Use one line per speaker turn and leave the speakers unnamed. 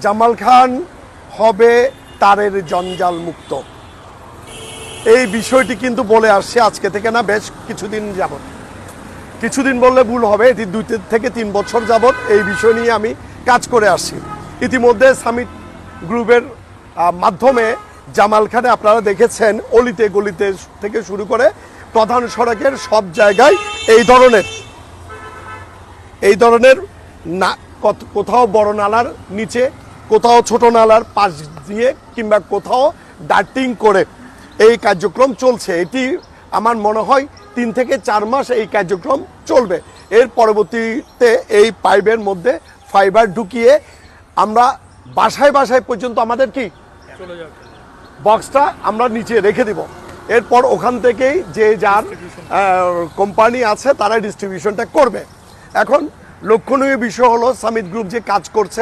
জামাল খান হবে তারের জঞ্জাল মুক্ত। এই বিষয়টি কিন্তু বলে আসছে আজকে থেকে না, বেশ কিছুদিন যাবত। কিছুদিন বললে ভুল হবে, এটি 2 থেকে 3 বছর যাবত এই বিষয় নিয়ে আমি কাজ করে আসছি। ইতিমধ্যে সামিট গ্রুপের মাধ্যমে জামাল খানে আপনারা দেখেছেন অলিতে গলিতে থেকে শুরু করে প্রধান সড়কের সব জায়গায় এই ধরনের না, কোথাও বড় নালার নিচে, কোথাও ছোট নালার পাশ দিয়ে, কিংবা কোথাও ডার্টিং করে এই কার্যক্রম চলছে। এটি আমার মনে হয় 3 থেকে 4 মাস এই কার্যক্রম চলবে। এর পরবর্তীতে এই পাইপের মধ্যে ফাইবার ঢুকিয়ে আমরা বাসায় বাসায় পর্যন্ত আমাদের কি বক্সটা আমরা নিচে রেখে দিব। এরপর ওখান থেকেই যে যার কোম্পানি আছে তারা ডিস্ট্রিবিউশনটা করবে। এখন লক্ষণীয় বিষয় হলো সামিট গ্রুপ যে কাজ করছে